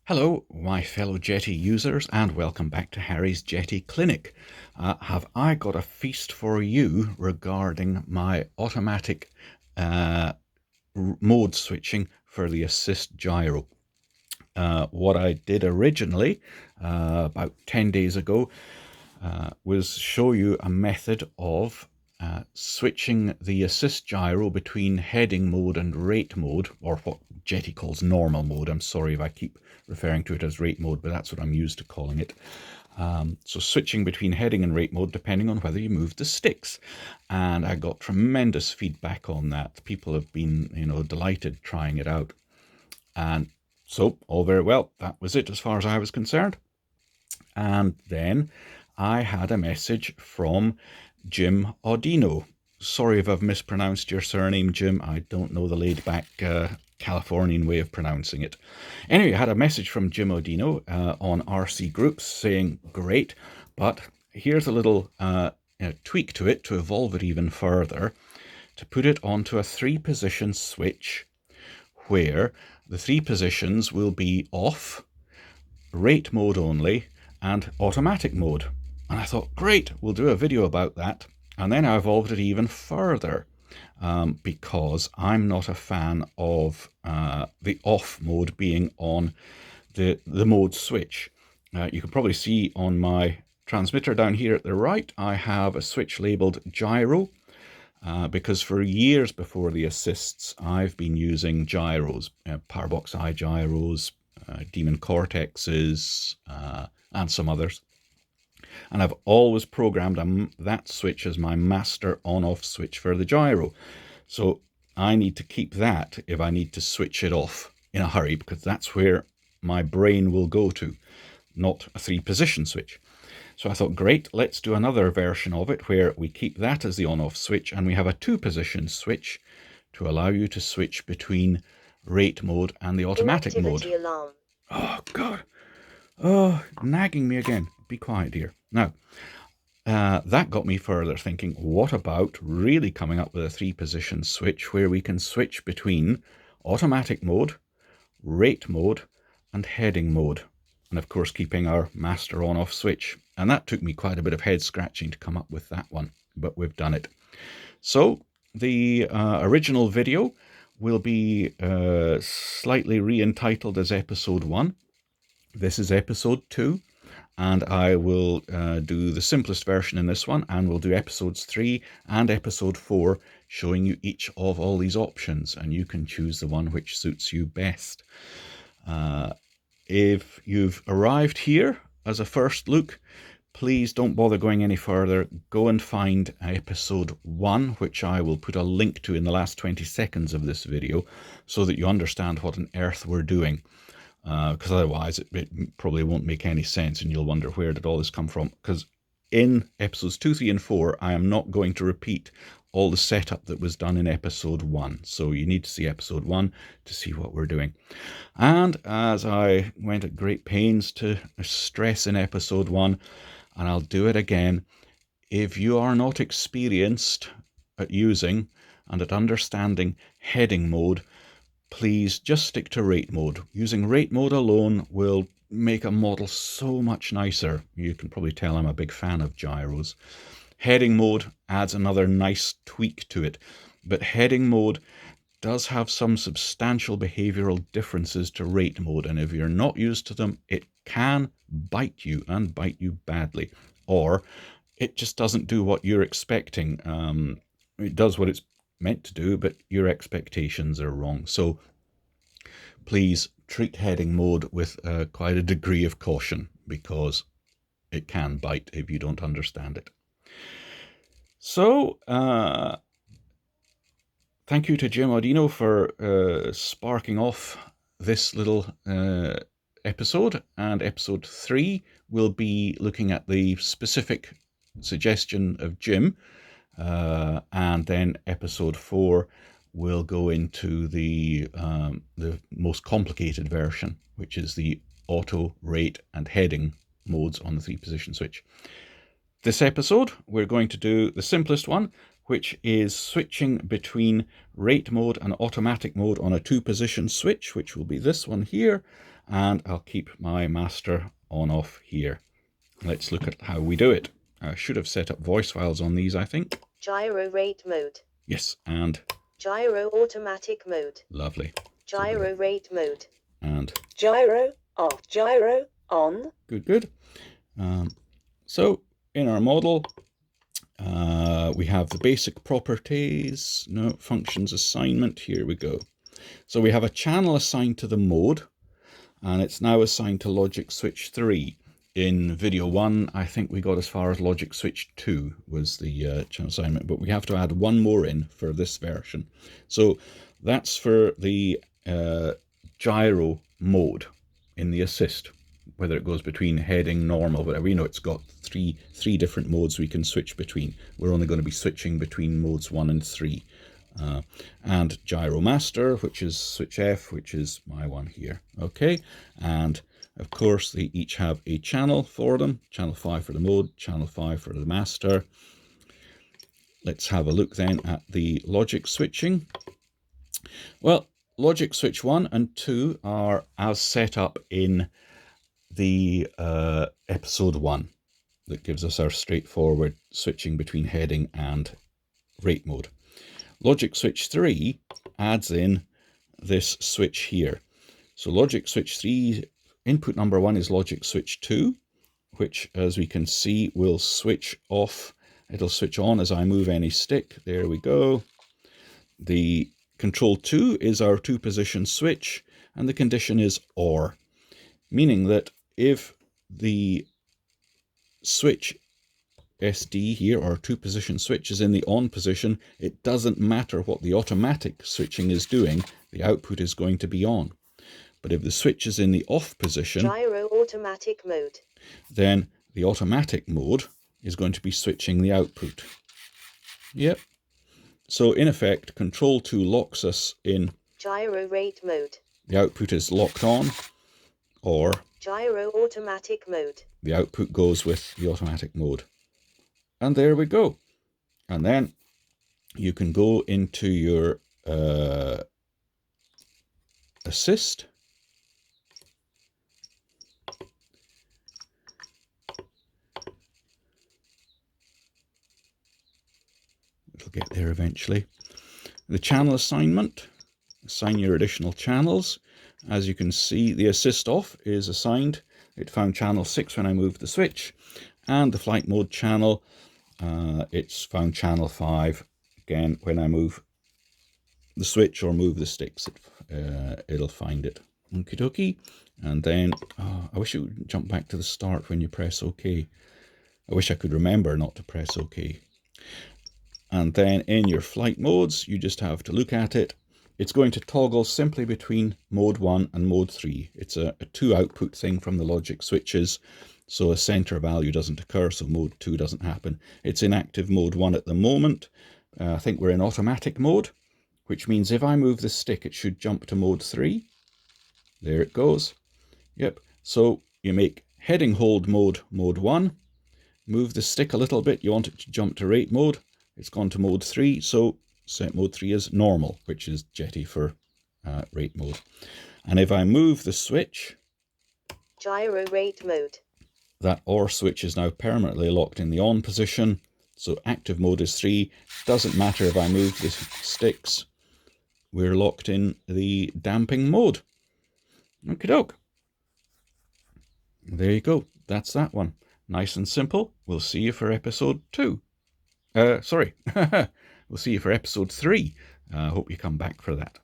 Hello, my fellow Jeti users, and welcome back to Harry's Jeti Clinic. Have I got a feast for you regarding my automatic mode switching for the assist gyro? What I did originally, about 10 days ago, was show you a method of switching the assist gyro between heading mode and rate mode, or what Jeti calls normal mode. I'm sorry if I keep referring to it as rate mode, but that's what I'm used to calling it. So switching between heading and rate mode depending on whether you move the sticks. And I got tremendous feedback on that. People have been, delighted trying it out. And so, all very well, that was it as far as I was concerned. And then I had a message from Jim Audino. Sorry if I've mispronounced your surname, Jim. I don't know the laid-back Californian way of pronouncing it. Anyway, I had a message from Jim Audino on RC Groups saying, great, but here's a little tweak to it to evolve it even further, to put it onto a 3-position switch where the 3 positions will be off, rate mode only, and automatic mode. And I thought, great, we'll do a video about that. And then I evolved it even further because I'm not a fan of the off mode being on the mode switch. You can probably see on my transmitter down here at the right, I have a switch labeled gyro because for years before the assists, I've been using gyros, Powerbox I gyros, Demon Cortexes, and some others. And I've always programmed that switch as my master on-off switch for the gyro. So I need to keep that if I need to switch it off in a hurry, because that's where my brain will go to, not a 3-position switch. So I thought, great, let's do another version of it where we keep that as the on-off switch and we have a 2-position switch to allow you to switch between rate mode and the automatic mode. Alarm. Oh, God. Oh, nagging me again. Be quiet, dear. Now, that got me further thinking, what about really coming up with a 3-position switch where we can switch between automatic mode, rate mode, and heading mode? And of course, keeping our master on-off switch. And that took me quite a bit of head scratching to come up with that one, but we've done it. So the original video will be slightly re-entitled as episode 1. This is episode 2, and I will do the simplest version in this one, and we'll do episodes 3 and episode 4, showing you each of all these options, and you can choose the one which suits you best. If you've arrived here as a first look, please don't bother going any further. Go and find episode 1, which I will put a link to in the last 20 seconds of this video, so that you understand what on earth we're doing. Because otherwise it probably won't make any sense and you'll wonder, where did all this come from? Because in episodes 2, 3 and 4, I am not going to repeat all the setup that was done in episode 1. So you need to see episode 1 to see what we're doing. And as I went at great pains to stress in episode 1, and I'll do it again, if you are not experienced at using and at understanding heading mode, please just stick to rate mode. Using rate mode alone will make a model so much nicer. You can probably tell I'm a big fan of gyros. Heading mode adds another nice tweak to it, but heading mode does have some substantial behavioral differences to rate mode, and if you're not used to them, it can bite you, and bite you badly, or it just doesn't do what you're expecting. It does what it's meant to do, but your expectations are wrong. So please treat heading mode with quite a degree of caution, because it can bite if you don't understand it. So thank you to Jim Audino for sparking off this little episode, and episode 3 will be looking at the specific suggestion of Jim, and then episode 4 will go into the most complicated version, which is the auto, rate, and heading modes on the 3-position switch. This episode, we're going to do the simplest one, which is switching between rate mode and automatic mode on a 2-position switch, which will be this one here, and I'll keep my master on off here. Let's look at how we do it. I should have set up voice files on these, I think. Gyro rate mode. Yes, and gyro automatic mode. Lovely. Gyro rate mode. And gyro off. Gyro on. Good. So in our model, we have the basic properties, no functions assignment. Here we go. So we have a channel assigned to the mode, and it's now assigned to logic switch 3. In video 1, I think we got as far as logic switch 2 was the channel assignment, but we have to add one more in for this version. So that's for the gyro mode in the assist, whether it goes between heading, normal, whatever. You know, it's got three different modes we can switch between. We're only going to be switching between modes 1 and 3. And gyro master, which is switch F, which is my one here. Okay, and of course they each have a channel for them. Channel 5 for the mode, channel 5 for the master. Let's have a look then at the logic switching. Well, logic switch 1 and 2 are as set up in the episode 1. That gives us our straightforward switching between heading and rate mode. Logic switch 3 adds in this switch here. So logic switch 3, input number 1 is logic switch 2, which, as we can see, will switch off. It'll switch on as I move any stick. There we go. The control 2 is our 2-position switch, and the condition is OR, meaning that if the switch SD here, or 2-position switch, is in the on position, it doesn't matter what the automatic switching is doing, the output is going to be on. But if the switch is in the off position, gyro automatic mode, then the automatic mode is going to be switching the output. Yep. So in effect, control 2 locks us in gyro rate mode. The output is locked on, or gyro automatic mode. The output goes with the automatic mode. And there we go. And then you can go into your assist. It'll get there eventually. The channel assignment. Assign your additional channels. As you can see, the assist off is assigned. It found channel 6 when I moved the switch. And the flight mode channel, it's found channel 5 again when I move the switch or move the sticks. It'll find it. Okie dokie. And then I wish it would jump back to the start when you press OK. I wish I could remember not to press OK. And then in your flight modes, you just have to look at it. It's going to toggle simply between mode 1 and mode 3. It's a 2 output thing from the logic switches. So a center value doesn't occur, so mode 2 doesn't happen. It's in active mode 1 at the moment. I think we're in automatic mode, which means if I move the stick, it should jump to mode 3. There it goes. Yep. So you make heading hold mode 1. Move the stick a little bit. You want it to jump to rate mode. It's gone to mode 3. So set mode 3 as normal, which is Jeti for rate mode. And if I move the switch, gyro rate mode, that OR switch is now permanently locked in the on position. So active mode is 3. Doesn't matter if I move the sticks. We're locked in the damping mode. Okie doke. There you go. That's that one. Nice and simple. We'll see you for episode 2. Sorry. We'll see you for episode 3. I hope you come back for that.